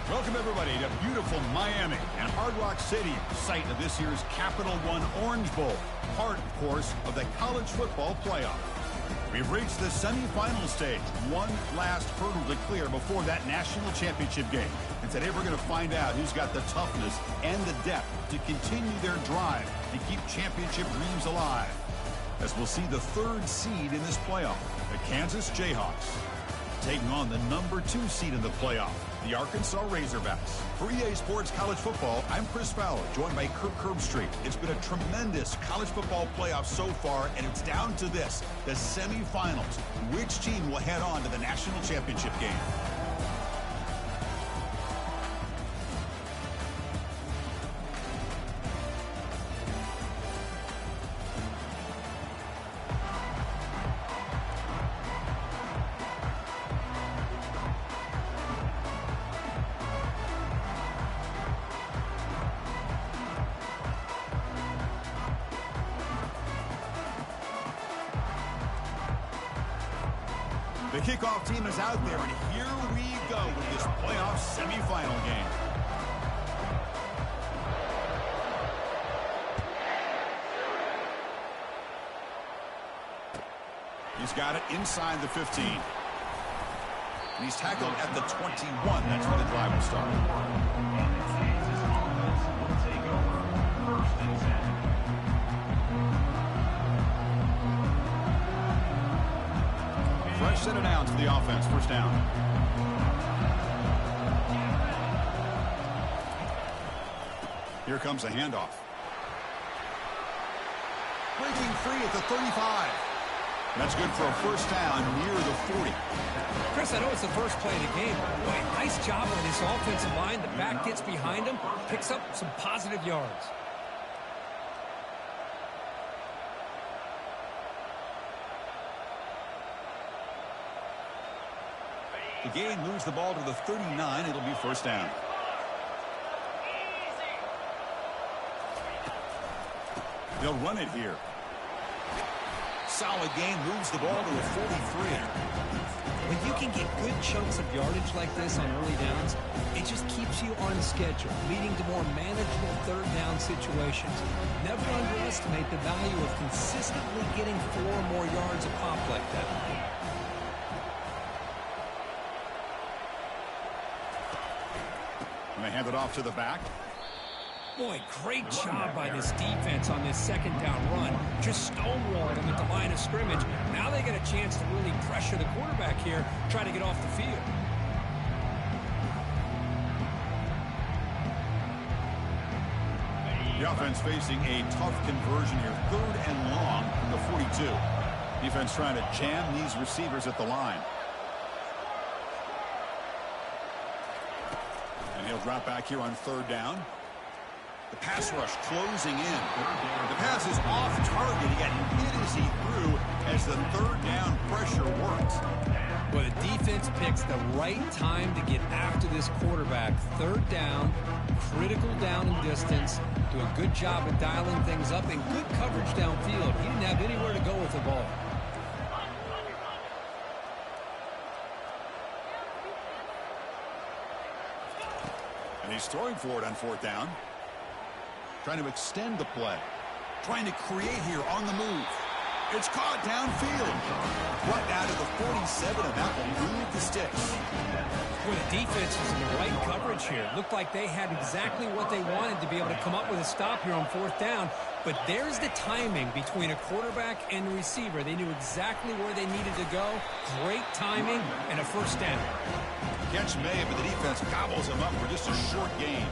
Welcome, everybody, to beautiful Miami and Hard Rock Stadium, site of this year's Capital One Orange Bowl, part, of course, of the college football playoff. We've reached the semifinal stage, one last hurdle to clear before that national championship game. And today we're going to find out who's got the toughness and the depth to continue their drive to keep championship dreams alive. As we'll see the third seed in this playoff, the Kansas Jayhawks, taking on the number 2 seed in the playoff, the Arkansas Razorbacks. For EA Sports College Football, I'm Chris Fowler, joined by Kirk Herbstreit. It's been a tremendous college football playoff so far, and it's down to this, the semifinals. Which team will head on to the national championship game? The kickoff team is out there, and here we go with this playoff semifinal game. He's got it inside the 15. And he's tackled at the 21. That's where the drive will start. Fresh set of downs for the offense. First down. Here comes a handoff. Breaking free at the 35. That's good for a first down near the 40. Chris, I know it's the first play of the game. Boy, nice job on this offensive line. The back gets behind him, picks up some positive yards. The game moves the ball to the 39. It'll be first down. They'll run it here. Solid game, moves the ball to the 43. When you can get good chunks of yardage like this on early downs, it just keeps you on schedule, leading to more manageable third down situations. Never underestimate the value of consistently getting 4 or more yards a pop like that. And they hand it off to the back. Boy, great job by this defense on this second down run. Just stonewalled them at the line of scrimmage. Now they get a chance to really pressure the quarterback here, try to get off the field. The offense facing a tough conversion here. 3rd and long from the 42. Defense trying to jam these receivers at the line. And he'll drop back here on 3rd down. The pass rush closing in. The pass is off target. He got hit as he threw as the 3rd down pressure works. Well, the defense picks the right time to get after this quarterback. 3rd down, critical down and distance. Do a good job of dialing things up and good coverage downfield. He didn't have anywhere to go with the ball. And he's throwing for it on 4th down. Trying to extend the play. Trying to create here on the move. It's caught downfield. Brought down to the 47, and that will move the sticks. Well, the defense is in the right coverage here. Looked like they had exactly what they wanted to be able to come up with a stop here on 4th down. But there's the timing between a quarterback and the receiver. They knew exactly where they needed to go. Great timing and a first down. Catch made, but the defense gobbles him up for just a short gain.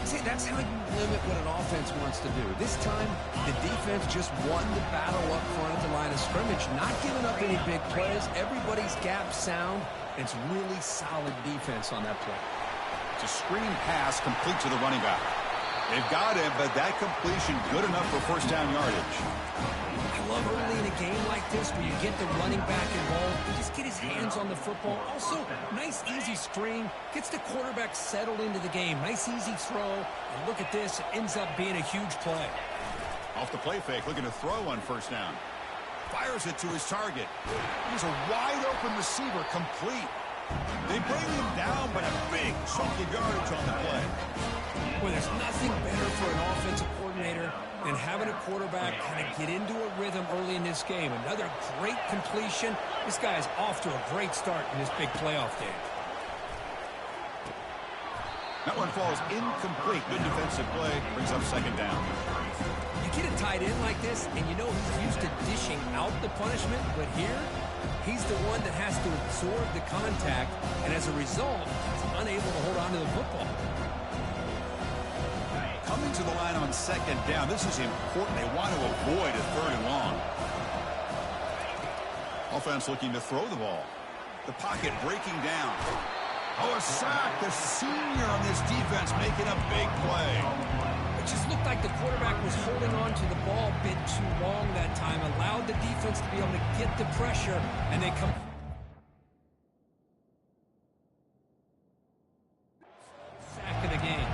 See, that's how you limit what an offense wants to do. This time, the defense just won the battle up front at the line of scrimmage, not giving up any big plays. Everybody's gap sound. It's really solid defense on that play. It's a screen pass complete to the running back. They've got him, but that completion good enough for first down yardage. I love early in a game like this where you get the running back involved and just get his hands on the football. Also, nice easy screen, gets the quarterback settled into the game. Nice easy throw, and look at this, it ends up being a huge play. Off the play fake, looking to throw on first down. Fires it to his target. He's a wide open receiver, complete. They bring him down, but a big chunk of yardage on the play. Well, there's nothing better for an offensive coordinator than having a quarterback kind of get into a rhythm early in this game. Another great completion. This guy is off to a great start in this big playoff game. That one falls incomplete. Good defensive play. Brings up second down. You get a tight end like this, and you know he's used to dishing out the punishment, but here, he's the one that has to absorb the contact, and as a result, he's unable to hold on to the football. Coming to the line on second down. This is important. They want to avoid a third and long. Offense looking to throw the ball. The pocket breaking down. Oh, a sack. The senior on this defense making a big play. It just looked like the quarterback was holding on to the ball a bit too long that time, allowed the defense to be able to get the pressure, and they come... Sack of the game.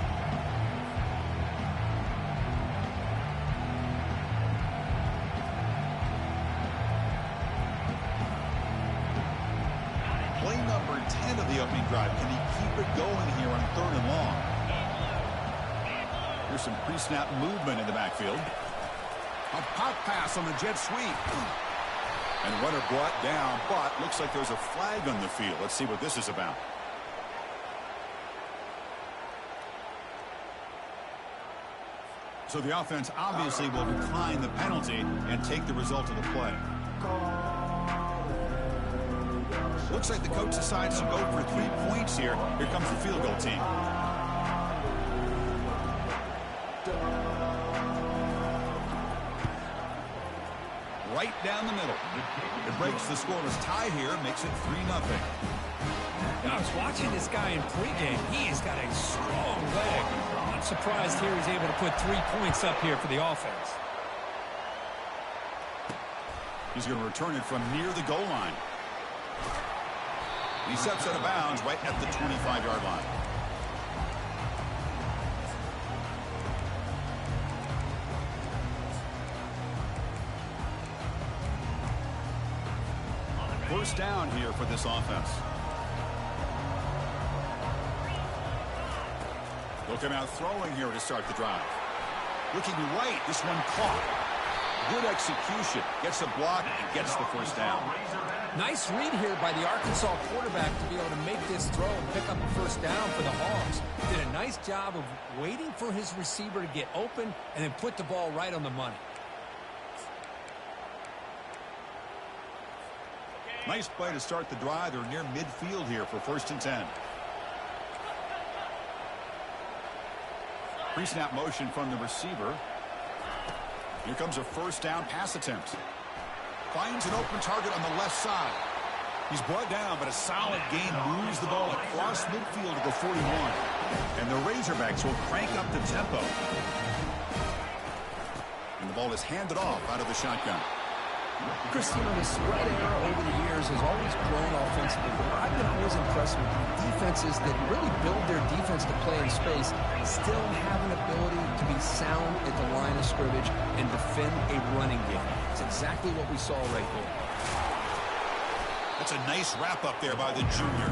Play number 10 of the opening drive. Can he keep it going here on third and long? Here's some pre-snap movement in the backfield. A pop pass on the jet sweep. And runner brought down, but looks like there's a flag on the field. Let's see what this is about. So the offense obviously will decline the penalty and take the result of the play. Looks like the coach decides to go for 3 points here. Here comes the field goal team. Right down the middle. It breaks the scoreless tie here, makes it 3-0. I was watching this guy in pregame. He has got a strong leg. I'm surprised here he's able to put 3 points up here for the offense. He's going to return it from near the goal line. He steps out of bounds right at the 25-yard line. First down here for this offense. Looking out throwing here to start the drive. Looking right, this one caught. Good execution. Gets a block and gets the first down. Nice read here by the Arkansas quarterback to be able to make this throw and pick up a first down for the Hogs. Did a nice job of waiting for his receiver to get open and then put the ball right on the money. Nice play to start the drive. They're near midfield here for 1st and 10. Pre-snap motion from the receiver. Here comes a first down pass attempt. Finds an open target on the left side. He's brought down, but a solid gain moves the ball across midfield to the 41. And the Razorbacks will crank up the tempo. And the ball is handed off out of the shotgun. Christian, the spread era over the years has always grown offensively, but I've been always impressed with defenses that really build their defense to play in space, still have an ability to be sound at the line of scrimmage and defend a running game. It's exactly what we saw right there. That's a nice wrap up there by the junior.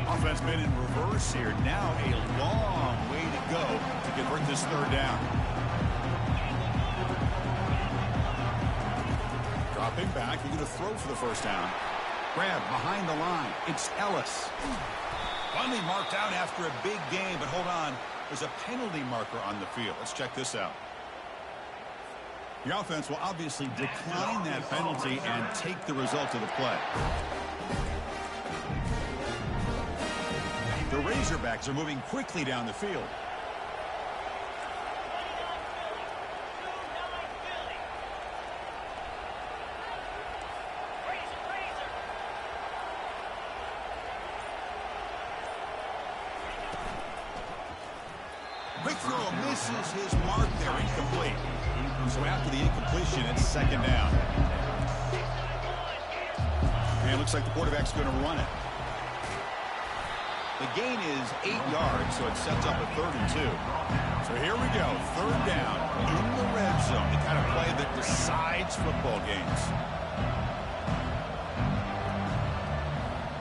Offense been in reverse here. Now a long way to go to convert this third down. Dropping back, looking to throw for the first down. Grab behind the line. It's Ellis. Finally marked out after a big game, but hold on. There's a penalty marker on the field. Let's check this out. The offense will obviously decline that penalty and take the result of the play. The Razorbacks are moving quickly down the field. Quick throw misses his mark there, incomplete. So after the incompletion, it's second down. And it looks like the quarterback's going to run it. The gain is 8 yards, so it sets up a 3rd and 2. So here we go, 3rd down in the red zone, the kind of play that decides football games.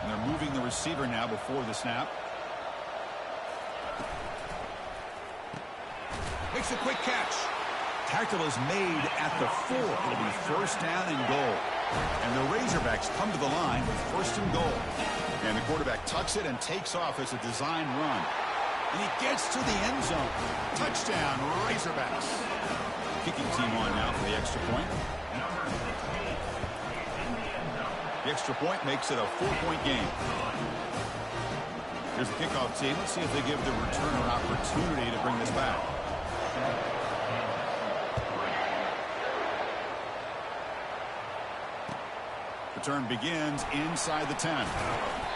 And they're moving the receiver now before the snap. Makes a quick catch. Tackle is made at the 4. It'll be 1st down and goal. And the Razorbacks come to the line with 1st and goal. And the quarterback tucks it and takes off as a design run. And he gets to the end zone. Touchdown, Razorbacks. Kicking team on now for the extra point. The extra point makes it a 4-point game. Here's the kickoff team. Let's see if they give the returner opportunity to bring this back. Return begins inside the 10.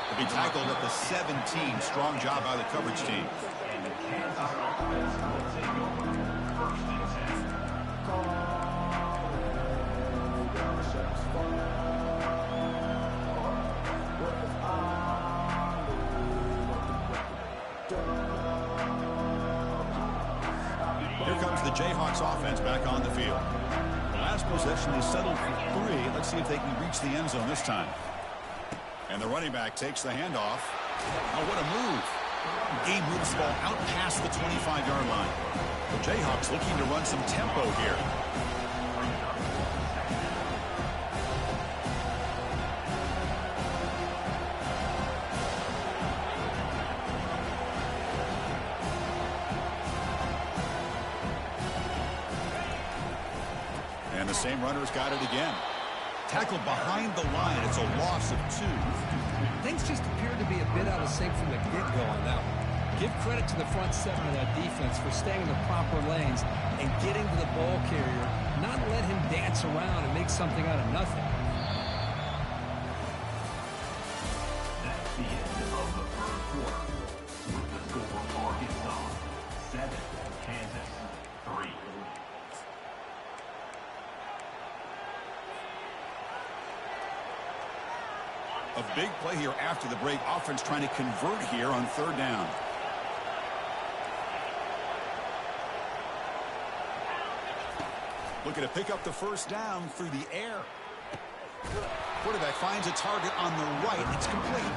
He'll be tackled at the 17. Strong job by the coverage team. Here comes the Jayhawks offense back on the field. Last possession, they settled for 3. Let's see if they can reach the end zone this time. And the running back takes the handoff. Oh, what a move. He moves the ball out past the 25-yard line. The Jayhawks looking to run some tempo here. And the same runner's got it again. Tackled behind the line. It's a loss of 2. Things just appear to be a bit out of sync from the get-go on that one. Give credit to the front 7 of that defense for staying in the proper lanes and getting to the ball carrier, not let him dance around and make something out of nothing. That's the end of the first quarter. With the score Arkansas 7, Kansas 3. A big play here after the break. Offense trying to convert here on 3rd down. Looking to pick up the 1st down through the air. Quarterback finds a target on the right. It's complete.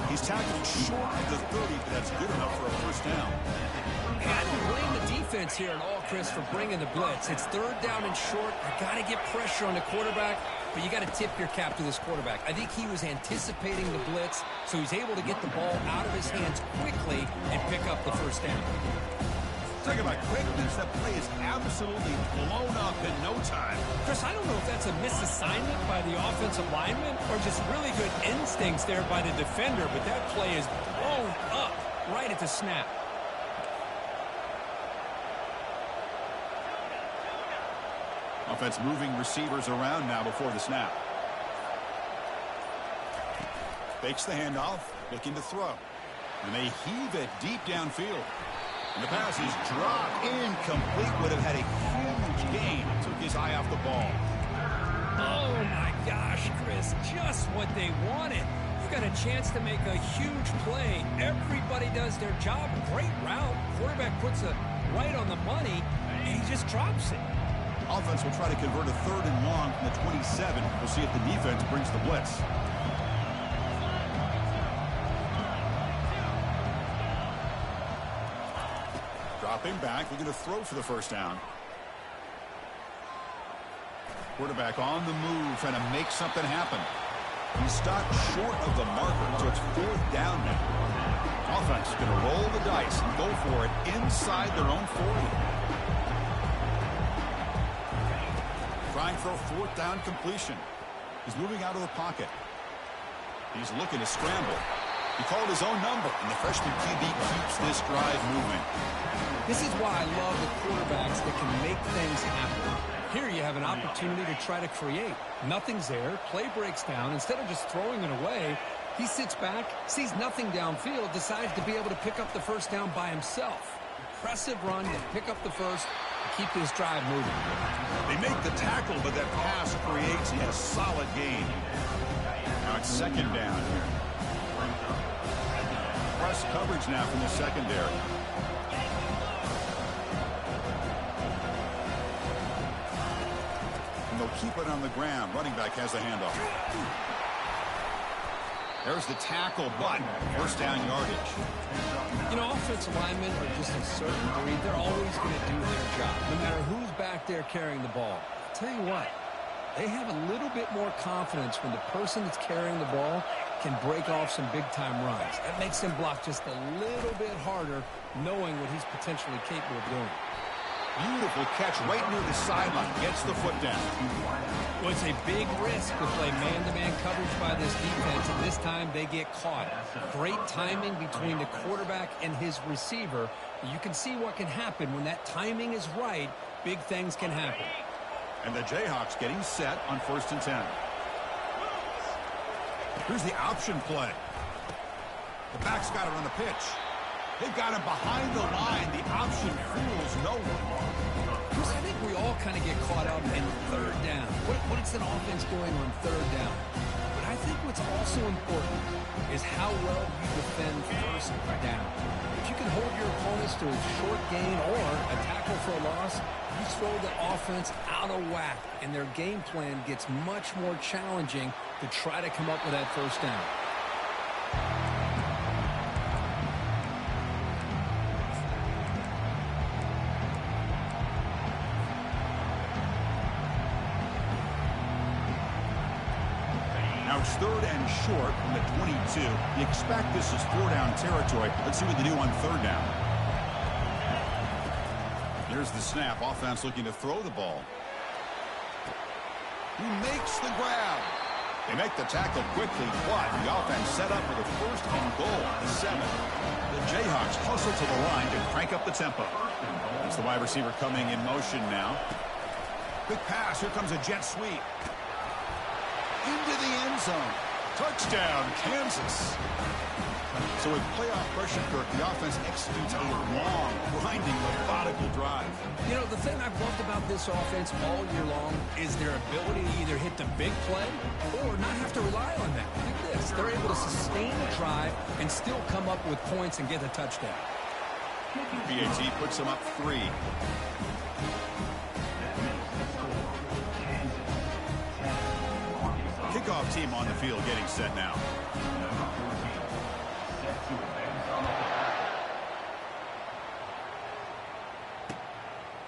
He's tackled short of the 30, but that's good enough for a 1st down. And I don't blame the defense here at all, Chris, for bringing the blitz. It's 3rd down and short. You got to get pressure on the quarterback, but you got to tip your cap to this quarterback. I think he was anticipating the blitz, so he's able to get the ball out of his hands quickly and pick up the 1st down. Talking about quickness, that play is absolutely blown up in no time. Chris, I don't know if that's a misassignment by the offensive lineman or just really good instincts there by the defender, but that play is blown up right at the snap. Offense moving receivers around now before the snap. Fakes the handoff, looking to throw. And they heave it deep downfield. And the pass is dropped, incomplete. Would have had a huge gain. Took his eye off the ball. Oh, my gosh, Chris, just what they wanted. You got a chance to make a huge play. Everybody does their job. Great route. Quarterback puts it right on the money, and he just drops it. Offense will try to convert a 3rd and long from the 27. We'll see if the defense brings the blitz. Dropping back, looking to throw for the 1st down. Quarterback on the move, trying to make something happen. He's stopped short of the marker, so it's 4th down now. Offense is going to roll the dice and go for it inside their own 40. Trying for a 4th down completion. He's moving out of the pocket. He's looking to scramble. He called his own number, and the freshman QB keeps this drive moving. This is why I love the quarterbacks that can make things happen. Here you have an opportunity to try to create. Nothing's there. Play breaks down. Instead of just throwing it away, he sits back, sees nothing downfield, decides to be able to pick up the 1st down by himself. impressive run to pick up the first and keep this drive moving. They make the tackle, but that pass creates a solid gain. Now it's second down here. Press coverage now from the secondary. And they'll keep it on the ground. Running back has the handoff. There's the tackle, but first down yardage. You know, offensive linemen are just a certain breed. They're always going to do their job, no matter who's back there carrying the ball. I'll tell you what, they have a little bit more confidence when the person that's carrying the ball can break off some big-time runs. That makes him block just a little bit harder, knowing what he's potentially capable of doing. Beautiful catch right near the sideline. Gets the foot down. Well, it's a big risk to play man-to-man coverage by this defense, and this time they get caught. Great timing between the quarterback and his receiver. You can see what can happen when that timing is right. Big things can happen. And the Jayhawks getting set on 1st and 10. Here's the option play. The back's got it on the pitch. They've got him behind the line. The option fools no one. Chris, I think we all kind of get caught out in third down. What is an offense doing on third down? But I think what's also important is how well you defend first down. If you can hold your opponents to a short gain or a tackle for a loss, you throw the offense out of whack, and their game plan gets much more challenging to try to come up with that first down. Now it's 3rd and short from the 22. You expect this is 4-down territory. Let's see what they do on 3rd down. Here's the snap. Offense looking to throw the ball. He makes the grab. They make the tackle quickly, but the offense set up with a 1st and goal at the 7. The Jayhawks hustle to the line to crank up the tempo. It's the wide receiver coming in motion now. Quick pass. Here comes a jet sweep. Into the end zone. Touchdown, Kansas. So with playoff pressure, Kirk, the offense executes a long, grinding, methodical drive. You know, the thing I've loved about this offense all year long is their ability to either hit the big play or not have to rely on that. Look at this. They're able to sustain the drive and still come up with points and get a touchdown. BAT puts them up 3. Kickoff team on the field getting set now.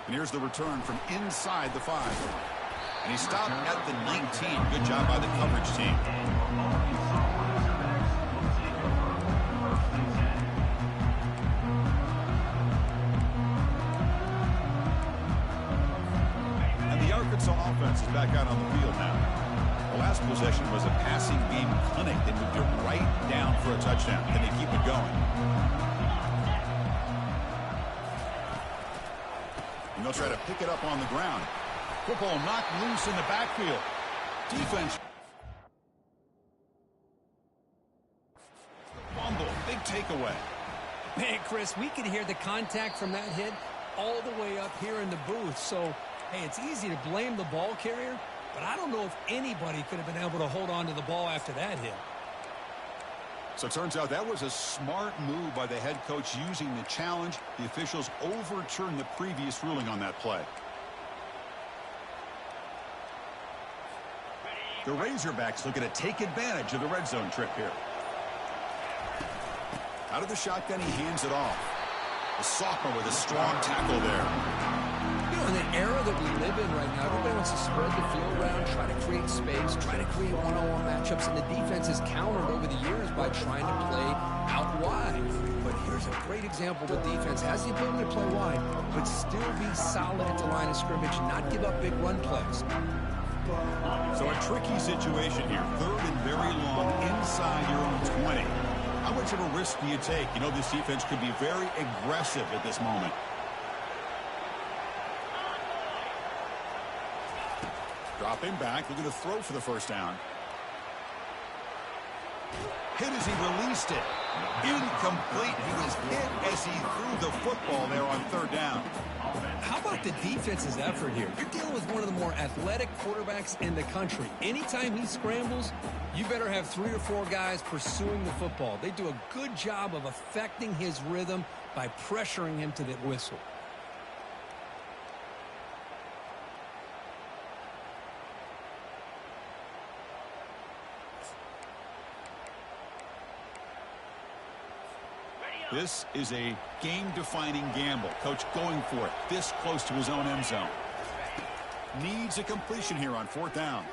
And here's the return from inside the 5. And he stopped at the 19. Good job by the coverage team. And the Arkansas offense is back out on the field now. The last possession was a passing game clinic. They moved it right down for a touchdown. Can they keep it going? And they'll try to pick it up on the ground. Football knocked loose in the backfield. Defense. Fumble. Big takeaway. Man, Chris, we could hear the contact from that hit all the way up here in the booth. So, hey, it's easy to blame the ball carrier, but I don't know if anybody could have been able to hold on to the ball after that hit. So it turns out that was a smart move by the head coach using the challenge. The officials overturned the previous ruling on that play. The Razorbacks looking to take advantage of the red zone trip here. Out of the shotgun, he hands it off. The sophomore with a strong tackle there. You know, in the era that we live in right now, everybody wants to spread the field around, try to create space, try to create one-on-one matchups, and the defense has countered over the years by trying to play out wide. But here's a great example. The defense has the ability to play wide, but still be solid at the line of scrimmage, not give up big run plays. So a tricky situation here. 3rd and very long inside your own 20. How much of a risk do you take? You know, this defense could be very aggressive at this moment. Dropping back, looking to throw for the first down. Hit as he released it. Incomplete. He was hit as he threw the football there on third down. How about the defense's effort here? You're dealing with one of the more athletic quarterbacks in the country. Anytime he scrambles, you better have 3 or 4 guys pursuing the football. They do a good job of affecting his rhythm by pressuring him to the whistle. This is a game-defining gamble. Coach going for it this close to his own end zone. Needs a completion here on fourth down.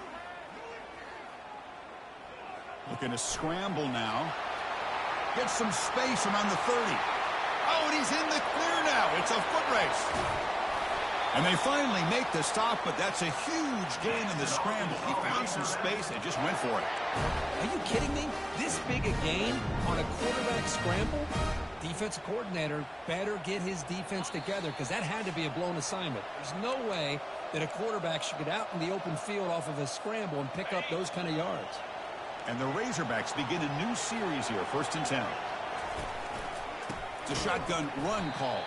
Looking to scramble now. Gets some space around the 30. Oh, and he's in the clear now. It's a foot race. And they finally make the stop, but that's a huge gain in the scramble. He found some space and just went for it. Are you kidding me? This big a gain on a quarterback scramble? Defensive coordinator better get his defense together because that had to be a blown assignment. There's no way that a quarterback should get out in the open field off of a scramble and pick up those kind of yards. And the Razorbacks begin a new series here, 1st and 10. It's a shotgun run call.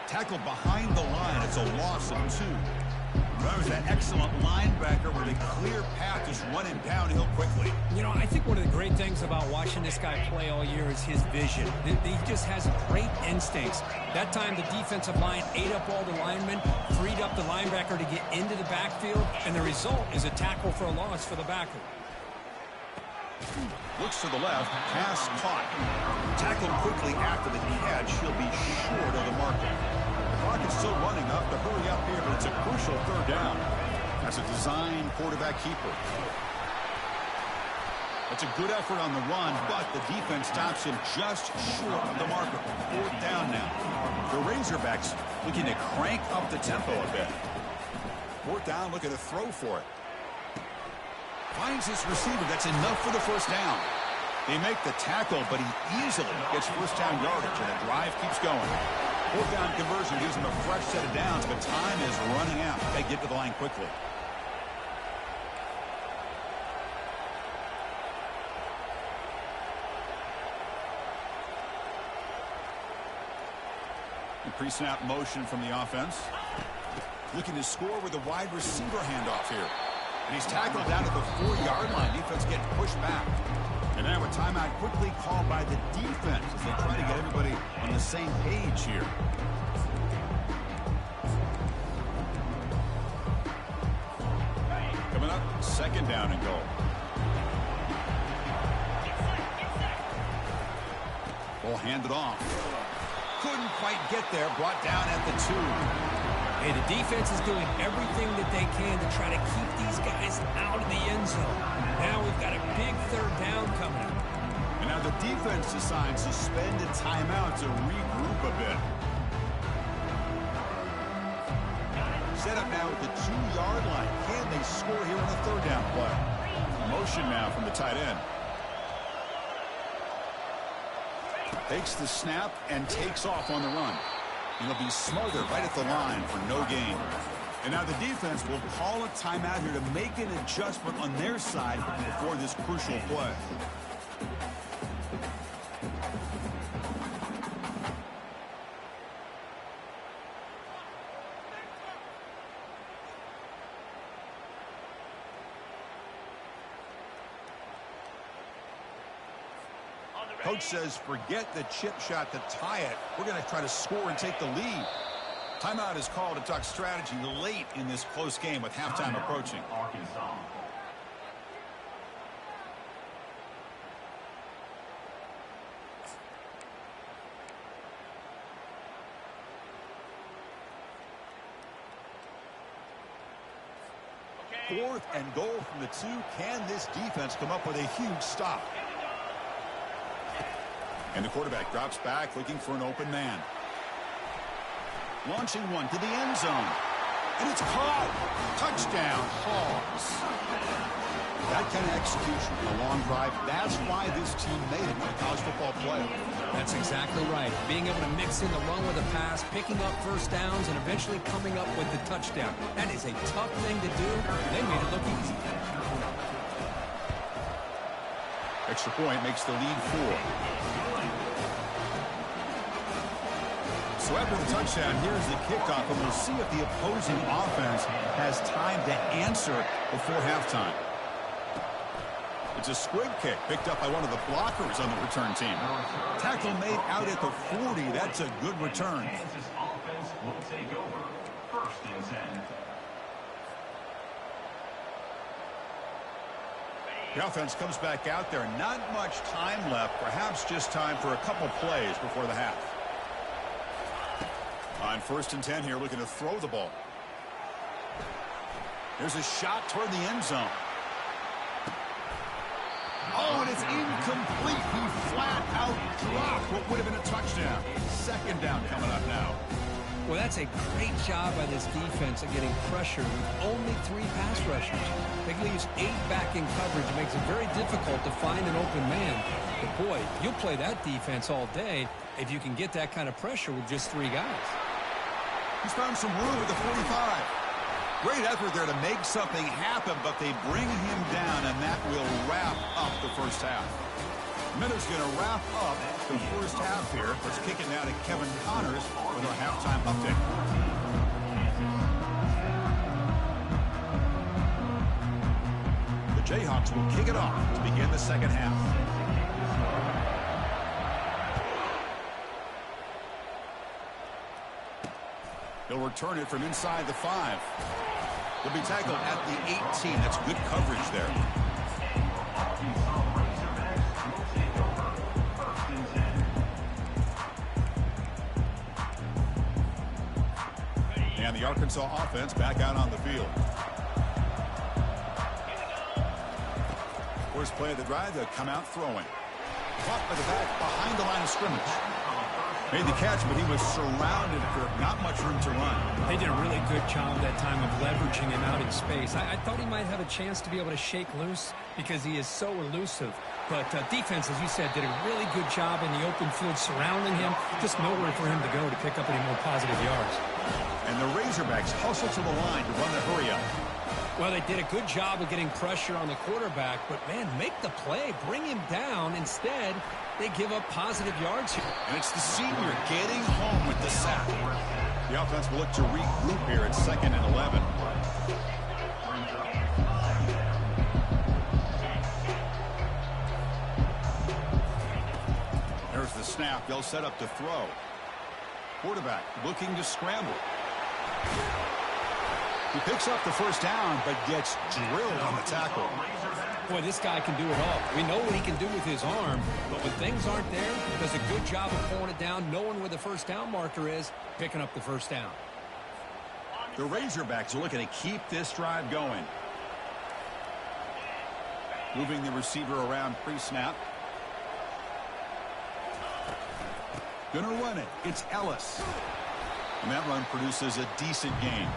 Tackled behind the line. It's a loss of 2. That was an excellent linebacker with a clear path, just running downhill quickly. You know, I think one of the great things about watching this guy play all year is his vision. He just has great instincts. That time the defensive line ate up all the linemen, freed up the linebacker to get into the backfield, and the result is a tackle for a loss for the backer. Looks to the left, pass caught. Tackled quickly after the catch. He'll be short of the marker. The clock is still running up to hurry up here, but it's a crucial third down. That's a design quarterback keeper. That's a good effort on the run, but the defense stops him just short of the marker. Fourth down now. The Razorbacks looking to crank up the tempo a bit. Fourth down, looking to throw for it. Finds his receiver. That's enough for the first down. They make the tackle, but he easily gets first down yardage, and the drive keeps going. Fourth down conversion gives him a fresh set of downs, but time is running out. They get to the line quickly. The pre-snap motion from the offense. Looking to score with a wide receiver handoff here. And he's tackled down at the 4-yard line. Defense getting pushed back. And now a timeout quickly called by the defense as they try to get everybody on the same page here. Coming up, 2nd down and goal. Ball handed off. Couldn't quite get there. Brought down at the 2. Hey, the defense is doing everything that they can to try to keep these guys out of the end zone. Now we've got a big 3rd down coming up. And now the defense decides to spend a timeout to regroup a bit. Set up now at the 2-yard line. Can they score here on a 3rd down play? Motion now from the tight end. Takes the snap and takes off on the run. And he'll be smothered right at the line for no gain. And now the defense will call a timeout here to make an adjustment on their side before this crucial play. Coach says, forget the chip shot to tie it. We're going to try to score and take the lead. Timeout is called to talk strategy late in this close game with halftime approaching. Arkansas. Fourth and goal from the 2. Can this defense come up with a huge stop? And the quarterback drops back looking for an open man. Launching one to the end zone. And it's caught. Touchdown, Hogs. That kind of execution, a long drive, that's why this team made it to the college football playoff. That's exactly right. Being able to mix in the run with a pass, picking up first downs, and eventually coming up with the touchdown. That is a tough thing to do. They made it look easy. Extra point makes the lead 4. So after the touchdown, here's the kickoff, and we'll see if the opposing offense has time to answer before halftime. It's a squib kick picked up by one of the blockers on the return team. Tackle made out at the 40. That's a good return. Kansas offense will take over. 1st and 10. The offense comes back out there. Not much time left. Perhaps just time for a couple plays before the half. On 1st and 10 here, looking to throw the ball. There's a shot toward the end zone. Oh, and it's incomplete. He flat out dropped what would have been a touchdown. 2nd down coming up now. Well, that's a great job by this defense of getting pressure with only 3 pass rushers. It leaves 8 back in coverage. It makes it very difficult to find an open man. But, boy, you'll play that defense all day if you can get that kind of pressure with just 3 guys. He's found some room at the 45. Great effort there to make something happen, but they bring him down, and that will wrap up the first half. Minutes going to wrap up the first half here. Let's kick it now to Kevin Connors with our halftime update. The Jayhawks will kick it off to begin the second half. He'll return it from inside the 5. He'll be tackled at the 18. That's good coverage there. And the Arkansas offense back out on the field. First play of the drive, they'll come out throwing. Caught by the back behind the line of scrimmage. Made the catch, but he was surrounded for not much room to run. They did a really good job that time of leveraging him out in space. I thought he might have a chance to be able to shake loose because he is so elusive. But defense, as you said, did a really good job in the open field surrounding him. Just nowhere for him to go to pick up any more positive yards. And the Razorbacks hustle to the line to run the hurry-up. Well, they did a good job of getting pressure on the quarterback, but, man, make the play. Bring him down. Instead, they give up positive yards here. And it's the senior getting home with the sack. The offense will look to regroup here at 2nd and 11. There's the snap. They'll set up to throw. Quarterback looking to scramble. He picks up the first down, but gets drilled on the tackle. Boy, this guy can do it all. We know what he can do with his arm, but when things aren't there, he does a good job of pulling it down, knowing where the first down marker is, picking up the first down. The Razorbacks are looking to keep this drive going. Moving the receiver around pre-snap. Gonna run it. It's Ellis. And that run produces a decent gain.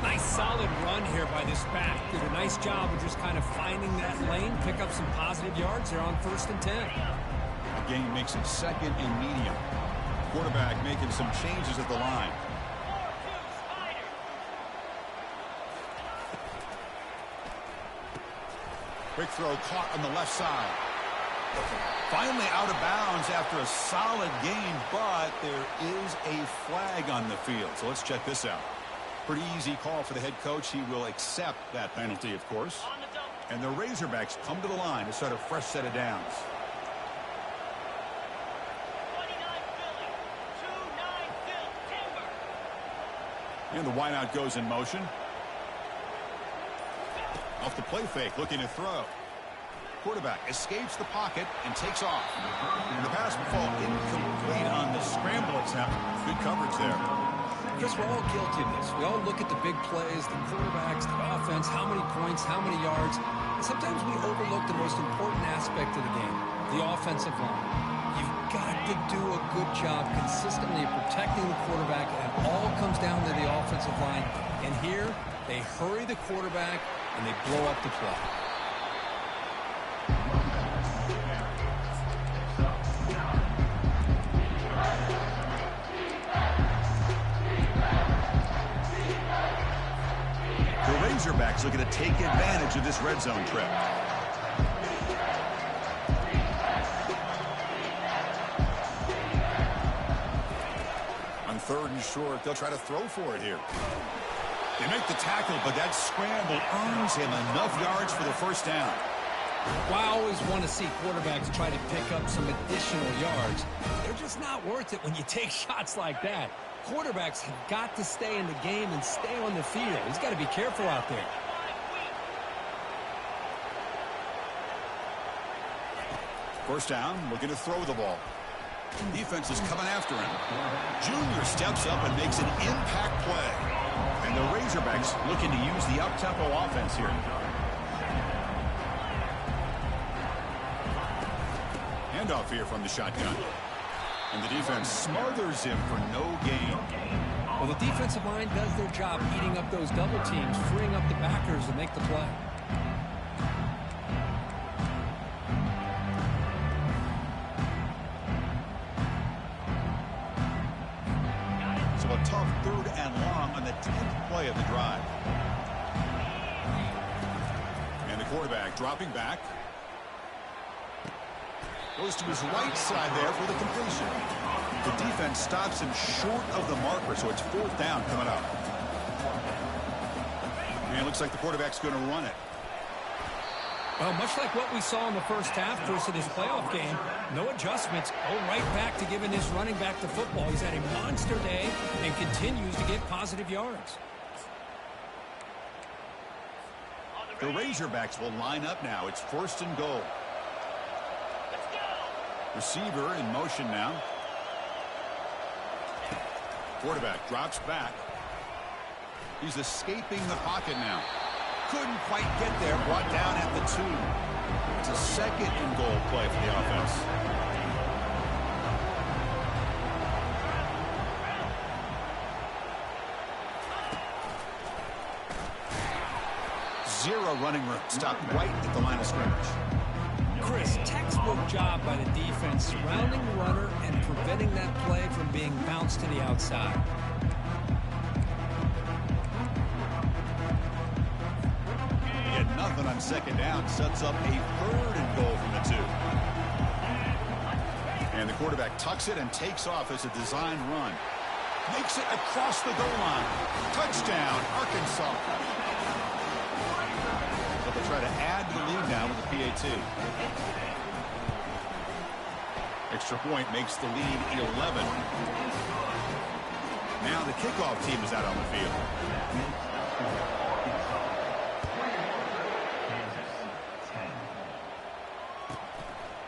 Nice solid run here by this back. Did a nice job of just kind of finding that lane, pick up some positive yards there on 1st and 10. The gain makes it 2nd and medium. Quarterback making some changes at the line. Quick throw caught on the left side. Finally out of bounds after a solid gain, but there is a flag on the field. So let's check this out. Pretty easy call for the head coach. He will accept that penalty, of course. And the Razorbacks come to the line to start a fresh set of downs. 29 And the wideout goes in motion. Off the play fake, looking to throw. Quarterback escapes the pocket and takes off. And the pass will fall incomplete on the scramble attempt. Good coverage there. Because we're all guilty of this. We all look at the big plays, the quarterbacks, the offense, how many points, how many yards. And sometimes we overlook the most important aspect of the game, the offensive line. You've got to do a good job consistently protecting the quarterback, and it all comes down to the offensive line. And here, they hurry the quarterback, and they blow up the play. Razorbacks looking to take advantage of this red zone trip. 3rd and short. They'll try to throw for it here. They make the tackle, but that scramble earns him enough yards for the first down. Well, I always want to see quarterbacks try to pick up some additional yards. They're just not worth it when you take shots like that. Quarterbacks have got to stay in the game and stay on the field. He's got to be careful out there. First down, looking to throw the ball. Defense is coming after him. Junior steps up and makes an impact play. And the Razorbacks looking to use the up-tempo offense here. Handoff here from the shotgun. And the defense smothers him for no gain. Well, the defensive line does their job eating up those double teams, freeing up the backers to make the play. So a tough 3rd and long on the 10th play of the drive. And the quarterback dropping back. Goes to his right side there for the completion. The defense stops him short of the marker, so it's 4th down coming up. And it looks like the quarterback's going to run it. Well, much like what we saw in the first half versus this playoff game, no adjustments, go right back to giving this running back the football. He's had a monster day and continues to get positive yards. The Razorbacks will line up now. It's 1st and goal. Receiver in motion now. Quarterback drops back. He's escaping the pocket now. Couldn't quite get there. Brought down at the 2. It's a 2nd and goal play for the offense. Zero running room. Stopped right at the line of scrimmage. Chris, textbook job by the defense surrounding the runner and preventing that play from being bounced to the outside. He had nothing on 2nd down. Sets up a 3rd and goal from the 2. And the quarterback tucks it and takes off as a design run. Makes it across the goal line. Touchdown, Arkansas. But they'll try to add to the lead now with the PAT. Extra point makes the lead 11. Now the kickoff team is out on the field.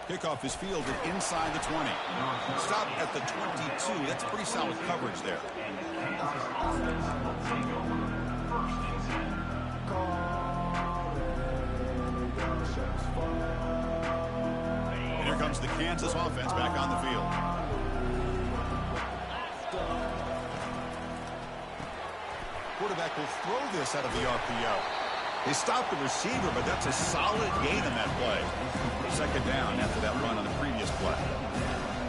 Kickoff is fielded inside the 20. Stop at the 22. That's pretty solid coverage there. And here comes the Kansas offense back on the field. Quarterback will throw this out of the RPO. They stopped the receiver, but that's a solid gain on that play. 2nd down after that run on the previous play.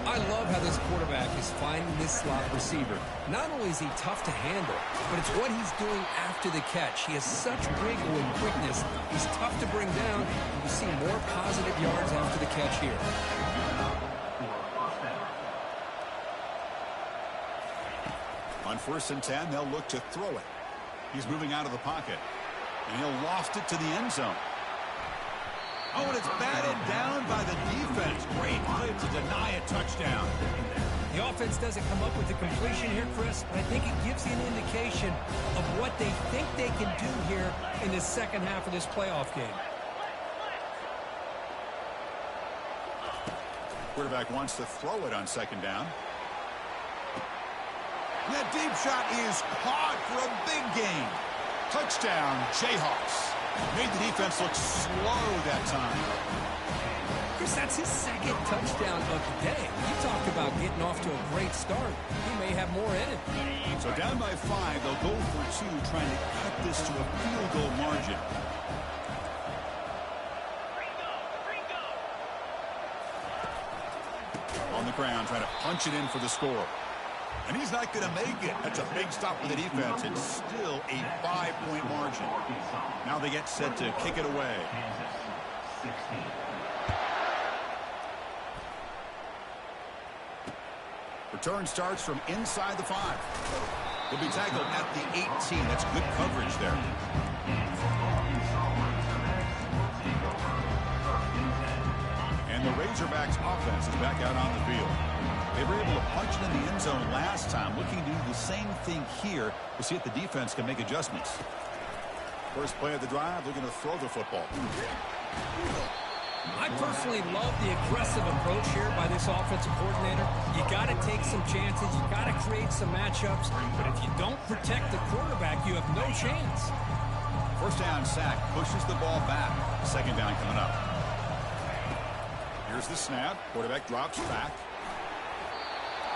I love how this quarterback is finding this slot receiver. Not only is he tough to handle, but it's what he's doing after the catch. He has such wiggle and quickness. He's tough to bring down, and we see more positive yards after the catch here. On 1st and 10, they'll look to throw it. He's moving out of the pocket. And he'll loft it to the end zone. Oh, and it's batted down by the defense. Great play to deny a touchdown. The offense doesn't come up with the completion here, Chris, but I think it gives you an indication of what they think they can do here in the second half of this playoff game. Quarterback wants to throw it on 2nd down. That deep shot is caught for a big gain. Touchdown, Jayhawks. Made the defense look slow that time. Chris, that's his 2nd touchdown of the day. You talked about getting off to a great start. He may have more in it. So down by 5, they'll go for 2, trying to cut this to a field goal margin. On the ground, trying to punch it in for the score. And he's not going to make it. That's a big stop for the defense. It's still a 5-point margin. Now they get set to kick it away. Return starts from inside the 5. He'll be tackled at the 18. That's good coverage there. And the Razorbacks offense is back out on the field. They were able to punch it in the end zone last time. Looking to do the same thing here to see if the defense can make adjustments. First play of the drive, they're going to throw the football. I personally love the aggressive approach here by this offensive coordinator. You got to take some chances. You got to create some matchups. But if you don't protect the quarterback, you have no chance. First down sack pushes the ball back. Second down coming up. Here's the snap. Quarterback drops back.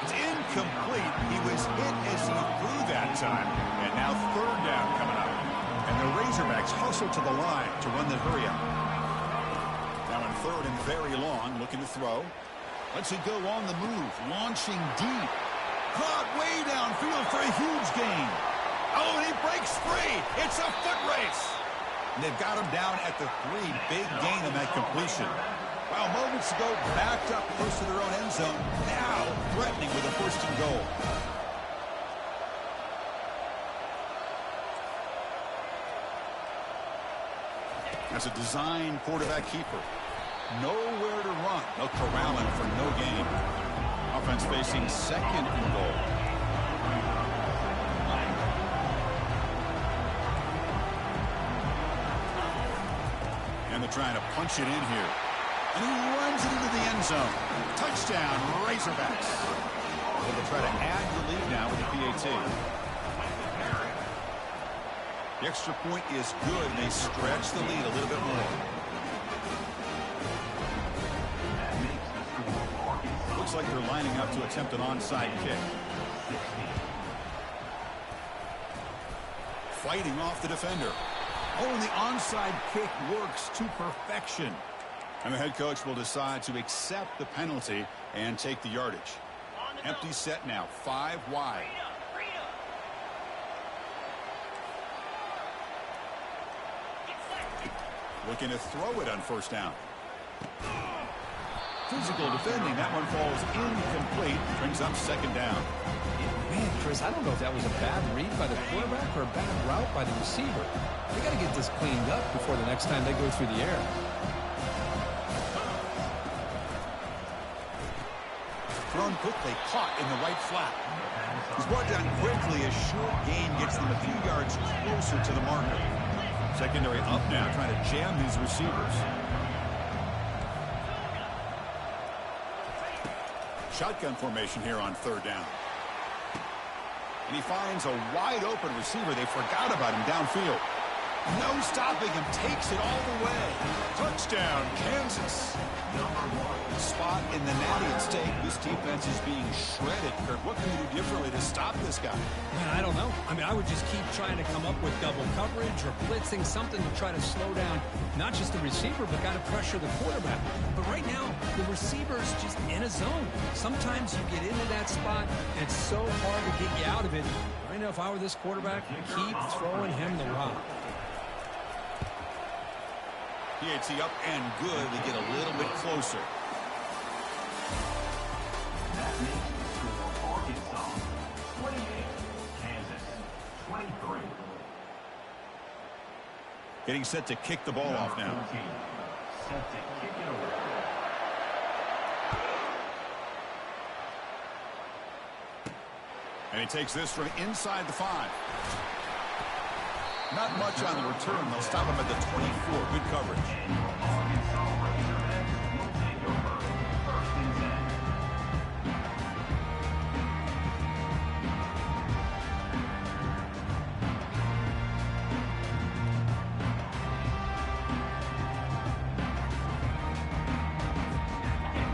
It's incomplete. He was hit as he threw that time. And now third down coming up. And the Razorbacks hustle to the line to run the hurry up. Now in third and very long, looking to throw. Lets it go on the move, launching deep. Caught way downfield for a huge gain. Oh, and he breaks free. It's a foot race. And they've got him down at the 3. Big gain on that completion. Well, moments ago, backed up close to their own end zone. Now threatening with a first and goal. That's a design quarterback keeper. Nowhere to run. They'll corral him for no gain. Offense facing second and goal. And they're trying to punch it in here. And he runs it into the end zone. Touchdown, Razorbacks. Well, they'll try to add the lead now with the PAT. The extra point is good, and they stretch the lead a little bit more. Looks like they're lining up to attempt an onside kick. Fighting off the defender. Oh, and the onside kick works to perfection. And the head coach will decide to accept the penalty and take the yardage. Empty set now, 5 wide. Looking to throw it on first down. Physical defending. That one falls incomplete. Brings up second down. Man, Chris, I don't know if that was a bad read by the quarterback or a bad route by the receiver. They got to get this cleaned up before the next time they go through the air. Thrown quickly, caught in the right flat. He's brought down quickly. A short gain gets them a few yards closer to the marker. Secondary up now, trying to jam these receivers. Shotgun formation here on third down. And he finds a wide open receiver. They forgot about him downfield. No stopping him. Takes it all the way. Touchdown, Kansas. Spot in the natty at stake. This defense is being shredded. Kurt, what can you do differently to stop this guy? Man, I don't know. I mean, I would just keep trying to come up with double coverage or blitzing, something to try to slow down not just the receiver, but got to pressure the quarterback. But right now, the receiver's just in a zone. Sometimes you get into that spot, and it's so hard to get you out of it. Right now, if I were this quarterback, keep throwing him the rock. PAT up and good. They get a little bit closer. That makes the score Arkansas 28, Kansas 23. Getting set to kick the ball off now. Set to kick it away. And he takes this from inside the 5. Not much on the return. They'll stop him at the 24. Good coverage. Arkansas Razorbacks will take over first and 10.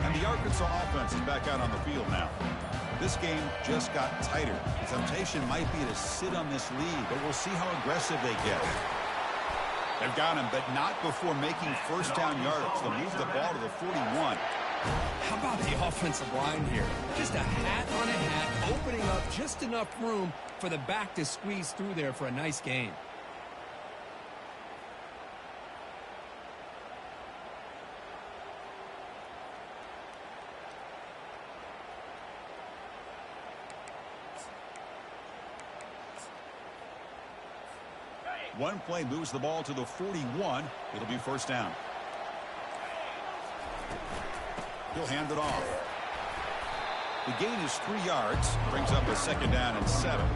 And the Arkansas offense is back out on the field now. This game just got tighter. The temptation might be to sit on this lead, but we'll see how aggressive they get. They've got him, but not before making first down yardage. They'll move the ball to the 41. How about the offensive line here? Just a hat on a hat, opening up just enough room for the back to squeeze through there for a nice gain. One play moves the ball to the 41. It'll be first down. He'll hand it off. The gain is 3 yards. Brings up a second down and 7.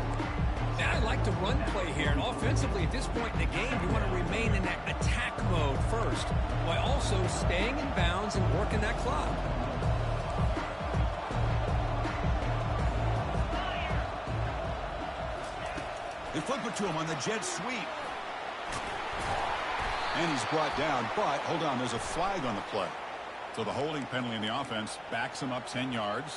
Now I like the run play here. And offensively, at this point in the game, you want to remain in that attack mode first, while also staying in bounds and working that clock. They flip it to him on the jet sweep. And he's brought down, but hold on, there's a flag on the play. So the holding penalty in the offense backs him up 10 yards.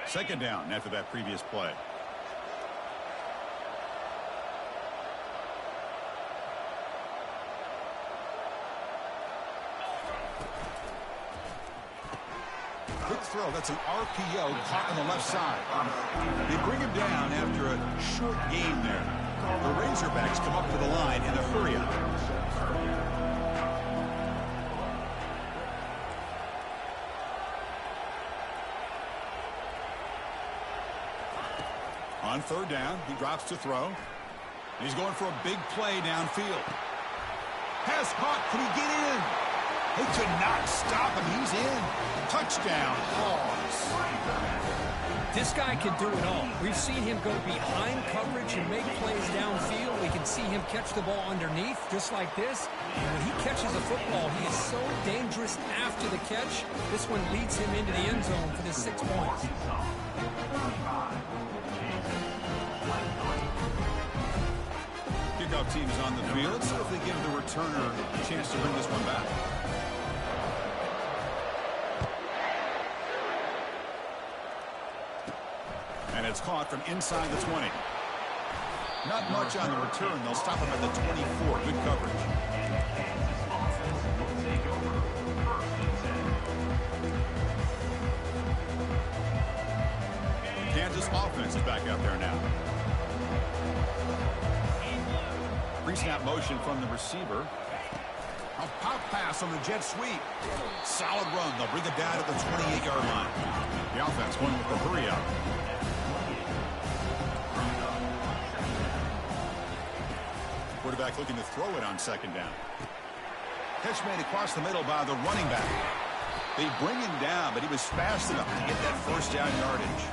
Second down after that previous play. Quick throw. That's an RPO caught on the left side. They bring him down after a short gain there. The Razorbacks come up to the line in a hurry-up. On third down, he drops to throw. He's going for a big play downfield. Pass caught. Can he get in? They could not stop him. He's in. Touchdown, Hogs. This guy can do it all. We've seen him go behind coverage and make plays downfield. We can see him catch the ball underneath, just like this. And when he catches a football, he is so dangerous after the catch. This one leads him into the end zone for the 6 points. Kickoff team is on the field. Let's see if they give the returner a chance to bring this one back. And it's caught from inside the 20. Not much on the return. They'll stop him at the 24. Good coverage. Kansas offense is back out there now. Pre-snap motion from the receiver. A pop pass on the jet sweep. Solid run. They'll bring it down at the 28-yard line. The offense going with the hurry-up. Quarterback looking to throw it on second down. Catch made across the middle by the running back. They bring him down, but he was fast enough to get that first down yardage.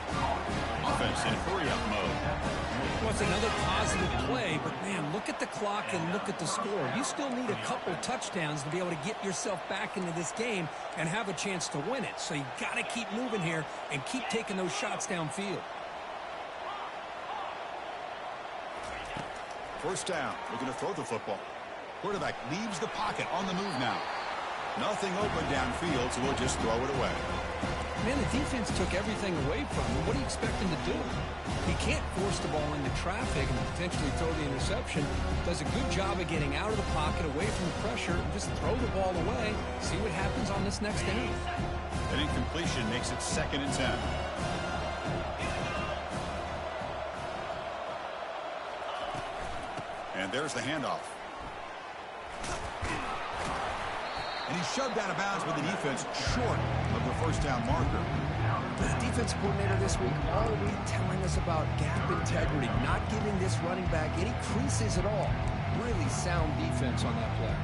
Offense in hurry-up mode. Well, it's another positive play, but man, look at the clock and look at the score. You still need a couple touchdowns to be able to get yourself back into this game and have a chance to win it. So you got to keep moving here and keep taking those shots downfield. First down, looking to throw the football. Quarterback leaves the pocket on the move now. Nothing open downfield, so we'll just throw it away. Man, the defense took everything away from him. What do you expect him to do? He can't force the ball into traffic and potentially throw the interception. Does a good job of getting out of the pocket, away from the pressure, and just throw the ball away. See what happens on this next down. An incompletion makes it 2nd and 10. And there's the handoff. And he's shoved out of bounds with the defense short of the first down marker. The defense coordinator this week all week telling us about gap integrity, not giving this running back any creases at all. Really sound defense on that play.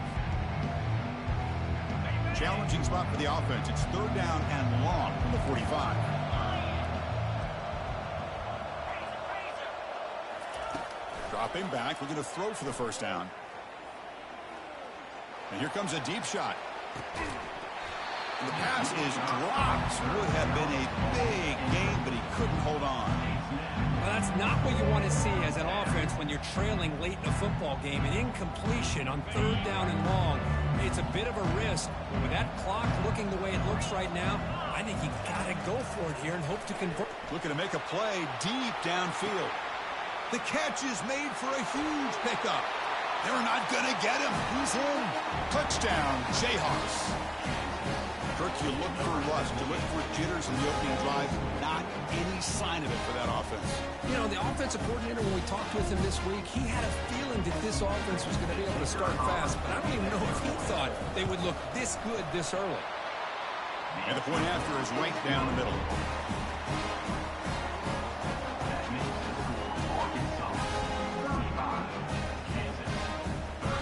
Challenging spot for the offense. It's third down and long from the 45. Dropping back, looking to throw for the first down. And here comes a deep shot. And the pass is dropped. Would have been a big gain, but he couldn't hold on. Well, that's not what you want to see as an offense when you're trailing late in a football game. An incompletion on third down and long. It's a bit of a risk. But with that clock looking the way it looks right now, I think you got to go for it here and hope to convert. Looking to make a play deep downfield. The catch is made for a huge pickup. They're not going to get him. He's in. Touchdown, Jayhawks. Kirk, you look for rust. You look for jitters in the opening drive. Not any sign of it for that offense. You know, the offensive coordinator, when we talked with him this week, he had a feeling that this offense was going to be able to start fast. But I don't even know if he thought they would look this good this early. And the point after is right down the middle. That makes the score Arkansas 35, Kansas 30.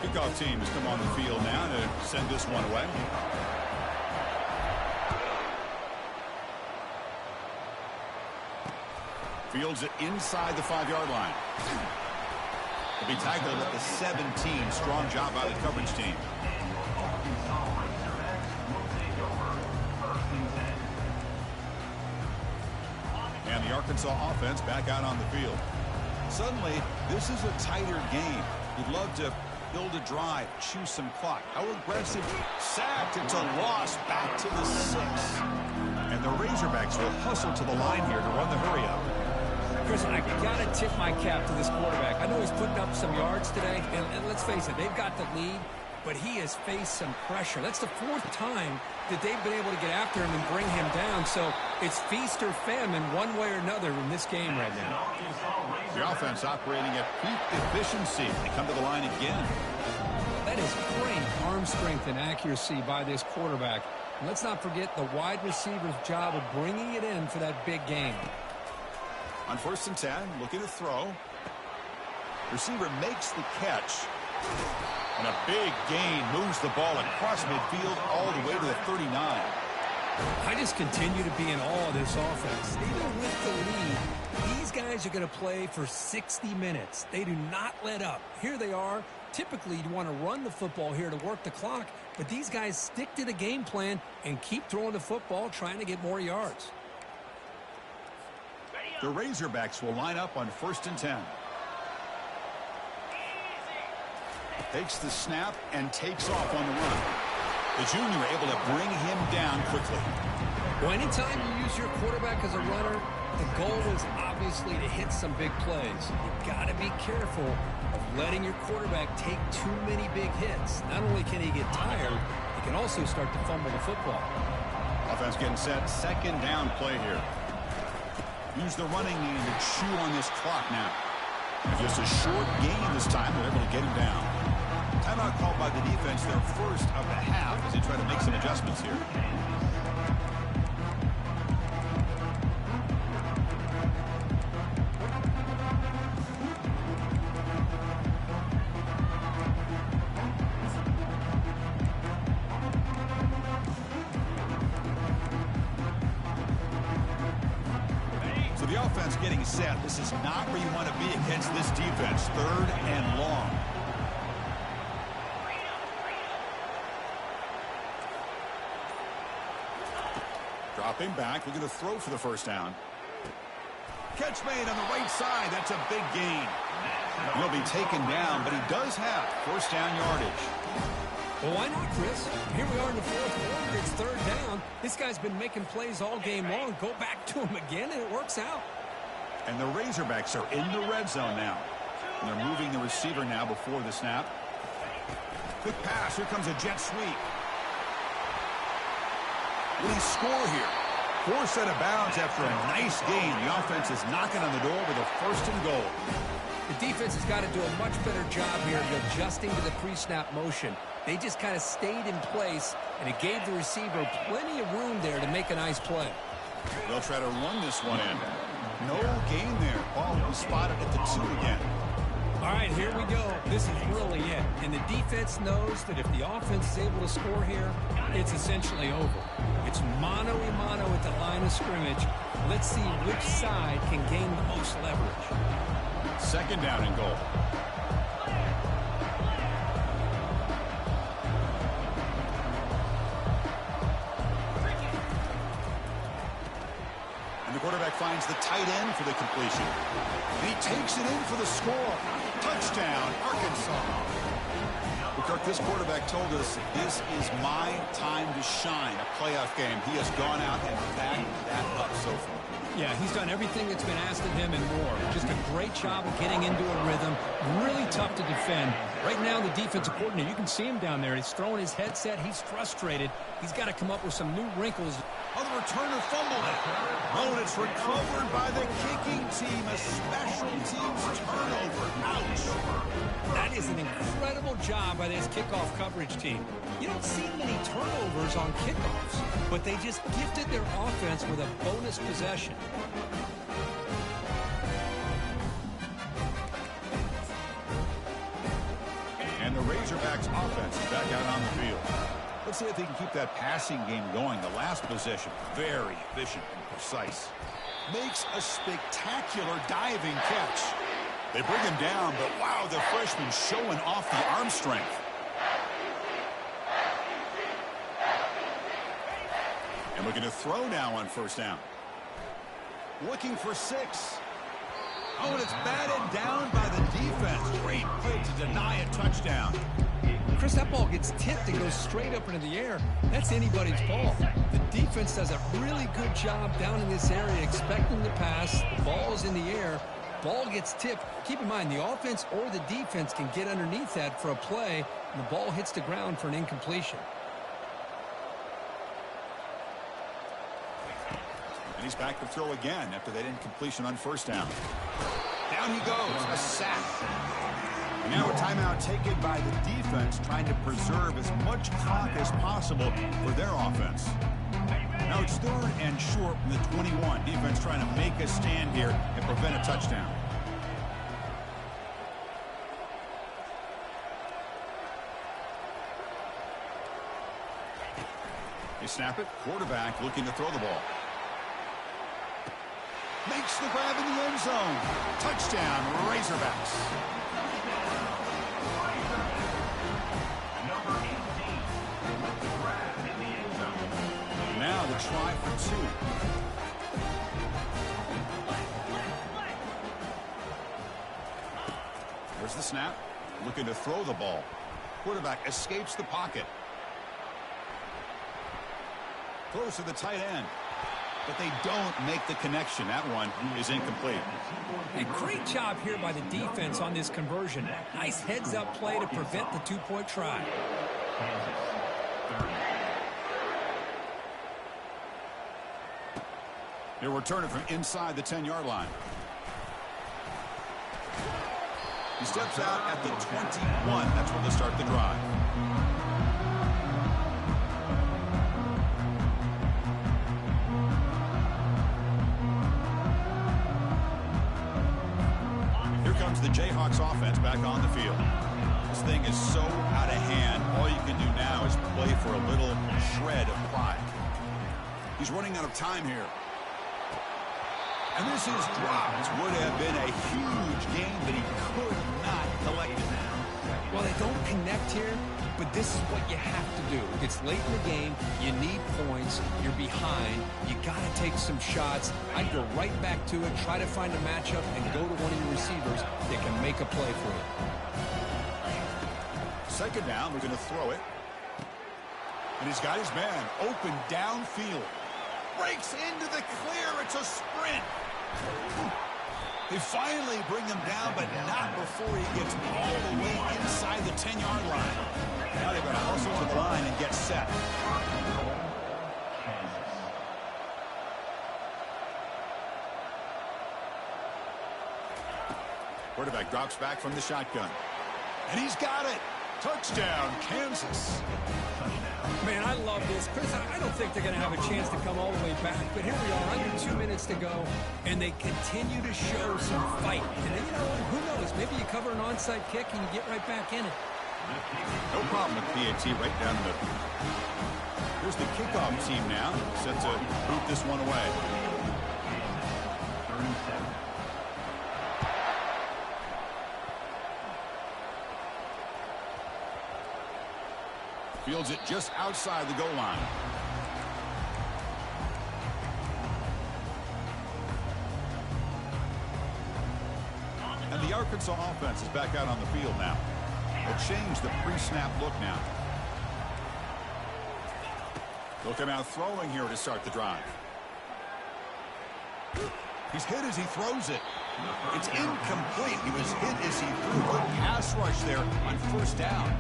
Kickoff team has come on the field now to send this one away. Fields it inside the 5-yard line. He'll be tackled at the 17. Strong job by the coverage team. Arkansas Razorbacks will take over 1st and 10. And the Arkansas offense back out on the field. Suddenly, this is a tighter game. You'd love to build a drive, choose some clock. How aggressive? Sacked. It's a loss back to the 6. And the Razorbacks will hustle to the line here to run the hurry up. Chris, I got to tip my cap to this quarterback. I know he's putting up some yards today, and let's face it, they've got the lead, but he has faced some pressure. That's the 4th time that they've been able to get after him and bring him down. So it's feast or famine one way or another in this game right now. The offense operating at peak efficiency. They come to the line again. That is great arm strength and accuracy by this quarterback. And let's not forget the wide receiver's job of bringing it in for that big game. On 1st and 10, looking to throw. Receiver makes the catch. And a big gain moves the ball across midfield all the way to the 39. I just continue to be in awe of this offense. Even with the lead, these guys are going to play for 60 minutes. They do not let up. Here they are. Typically, you want to run the football here to work the clock, but these guys stick to the game plan and keep throwing the football, trying to get more yards. The Razorbacks will line up on 1st and 10. Takes the snap and takes off on the run. The junior able to bring him down quickly. Well, anytime you use your quarterback as a runner, the goal is obviously to hit some big plays. You got to be careful of letting your quarterback take too many big hits. Not only can he get tired, he can also start to fumble the football. Offense getting set. 2nd down play here. Use the running game to chew on this clock now. And just a short gain this time. They're able to get him down. Timeout called by the defense, their 1st of the half, as they try to make some adjustments here. So the offense getting set. This is not where you want to be against this defense. 3rd and long. Dropping back, looking to throw for the 1st down. Catch made on the right side. That's a big gain. He'll be taken down, but he does have 1st down yardage. Well, why not, Chris? Here we are in the 4th quarter. It's 3rd down. This guy's been making plays all game long. Go back to him again, and it works out. And the Razorbacks are in the red zone now. And they're moving the receiver now before the snap. Quick pass. Here comes a jet sweep. Will he score here? Forced out of bounds after a nice gain. The offense is knocking on the door with a 1st and goal. The defense has got to do a much better job here of adjusting to the pre-snap motion. They just kind of stayed in place, and it gave the receiver plenty of room there to make a nice play. They'll try to run this one in. No gain there. Ball was spotted at the 2 again. All right, here we go. This is really it. And the defense knows that if the offense is able to score here, it's essentially over. It's mano-a-mano at the line of scrimmage. Let's see which side can gain the most leverage. 2nd down and goal. And the quarterback finds the tight end for the completion. And he takes it in for the score. Touchdown, Arkansas. Kirk, this quarterback told us this is my time to shine, a playoff game. He has gone out and backed that up so far. Yeah, he's done everything that's been asked of him and more. Just a great job of getting into a rhythm. Really tough to defend. Right now, the defensive coordinator, you can see him down there. He's throwing his headset. He's frustrated. He's got to come up with some new wrinkles. Oh, the returner fumbled it. Oh, and it's recovered by the kicking team. A special teams turnover. Ouch. That is an incredible job by this kickoff coverage team. You don't see many turnovers on kickoffs, but they just gifted their offense with a bonus possession. And the Razorbacks offense is back out on the field. Let's see if they can keep that passing game going. The last possession, very efficient and precise. Makes a spectacular diving catch. They bring him down, but wow, the freshman showing off the arm strength. And looking to throw now on first down. Looking for 6. Oh, and it's batted down by the defense. Great play to deny a touchdown. Chris, that ball gets tipped and goes straight up into the air. That's anybody's ball. The defense does a really good job down in this area, expecting the pass. The ball's in the air. Ball gets tipped. Keep in mind, the offense or the defense can get underneath that for a play, and the ball hits the ground for an incompletion. And he's back to throw again after that incompletion on first down. Down he goes, a sack. And now a timeout taken by the defense, trying to preserve as much clock as possible for their offense. Now it's 3rd and short from the 21. Defense trying to make a stand here and prevent a touchdown. They snap it. Quarterback looking to throw the ball. Makes the grab in the end zone. Touchdown, Razorbacks. Now the try for 2. There's the snap. Looking to throw the ball. Quarterback escapes the pocket. Throws to the tight end. But they don't make the connection. That one is incomplete. A great job here by the defense on this conversion. Nice heads-up play to prevent the 2-point try. They'll return it from inside the 10-yard line. He steps out at the 21. That's where they start the drive. Here comes the Jayhawks offense back on the field. This thing is so out of hand. All you can do now is play for a little shred of pride. He's running out of time here. And this is dropped. Would have been a huge game, but he could not collect it. Well, they don't connect here, but this is what you have to do. It's late in the game. You need points. You're behind. You got to take some shots. I'd go right back to it, try to find a matchup, and go to one of your receivers that can make a play for you. 2nd down, we're going to throw it. And he's got his man open downfield. Breaks into the clear. It's a sprint. They finally bring him down, but not before he gets all the way inside the 10-yard line. Now they've got to hustle to the line and get set. Quarterback drops back from the shotgun. And he's got it. Touchdown, Kansas. Man, I love this. Chris, I don't think they're going to have a chance to come all the way back, but here we are, under 2 minutes to go, and they continue to show some fight. And, you know, who knows? Maybe you cover an onside kick and you get right back in it. No problem with PAT right down the middle. Here's the kickoff team now, set to boot this one away. Fields it just outside the goal line. And the Arkansas offense is back out on the field now. They'll change the pre-snap look now. They'll come out throwing here to start the drive. He's hit as he throws it. It's incomplete. He was hit as he threw. Good pass rush there on first down.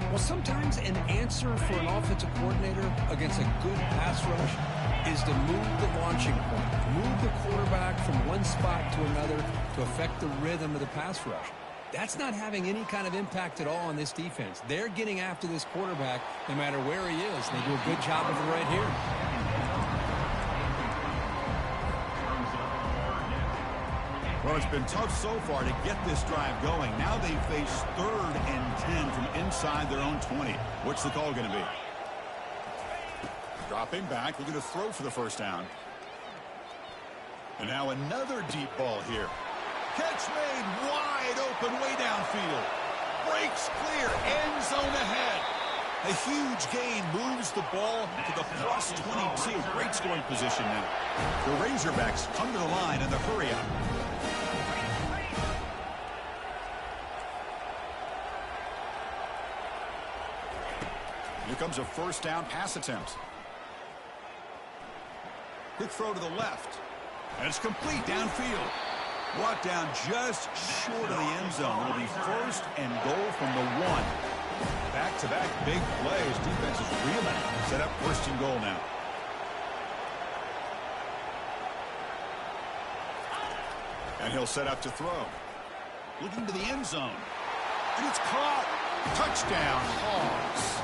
Well, sometimes an answer for an offensive coordinator against a good pass rush is to move the launching point, move the quarterback from one spot to another to affect the rhythm of the pass rush. That's not having any kind of impact at all on this defense. They're getting after this quarterback no matter where he is. They do a good job of it right here. Well, it's been tough so far to get this drive going. Now they face 3rd and 10 from inside their own 20. What's the call going to be? Dropping back, looking to throw for the first down. And now another deep ball here. Catch made wide open way downfield. Breaks clear, end zone ahead. A huge gain moves the ball to the plus 22. Great scoring position now. The Razorbacks come to the line in the hurry up. Here comes a first down pass attempt. Quick throw to the left. And it's complete downfield. Brought down just short of the end zone. It'll be first and goal from the 1. Back-to-back big plays. Defense is reeling. Set up first and goal now. And he'll set up to throw. Looking to the end zone. And it's caught. Touchdown, Hogs.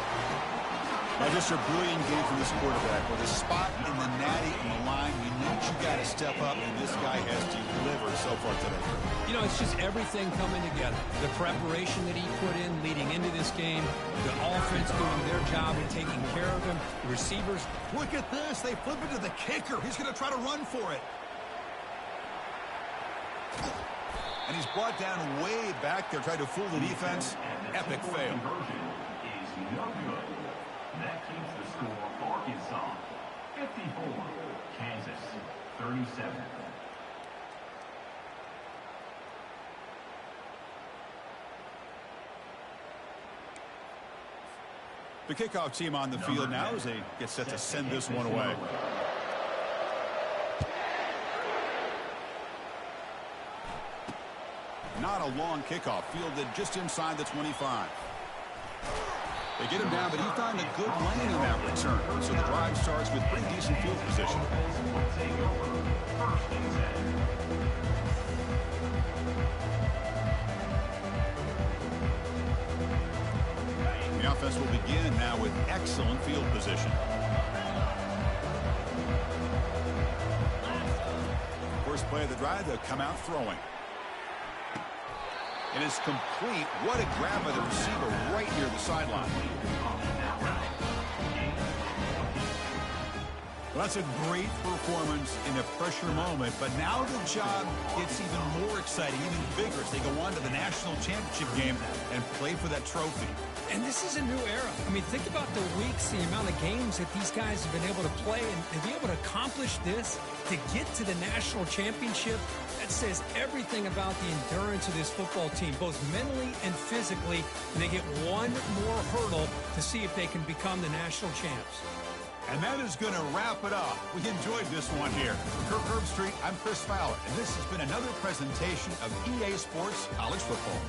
Now, just a brilliant game from this quarterback. With a spot in the natty and the line, you know you got to step up, and this guy has delivered so far today. You know, it's just everything coming together. The preparation that he put in leading into this game, the offense doing their job and taking care of him, the receivers. Look at this. They flip it to the kicker. He's going to try to run for it. And he's brought down way back there, trying to fool the defense. Epic fail. That keeps the score Arkansas 54, Kansas 37. The kickoff team on the field now as they get set to send this one away. Not a long kickoff, fielded just inside the 25. They get him down, but he found a good lane on that return. So the drive starts with pretty decent field position. The offense will begin now with excellent field position. First play of the drive, they'll come out throwing. And it's complete. What a grab by the receiver right near the sideline. Well, that's a great performance in a pressure moment, but now the job gets even more exciting, even bigger as they go on to the national championship game and play for that trophy. And this is a new era. I mean, think about the weeks, the amount of games that these guys have been able to play, and to be able to accomplish this, to get to the national championship, that says everything about the endurance of this football team, both mentally and physically. And they get one more hurdle to see if they can become the national champs. And that is going to wrap it up. We enjoyed this one here. For Kirk Herbstreit, I'm Chris Fowler, and this has been another presentation of EA Sports College Football.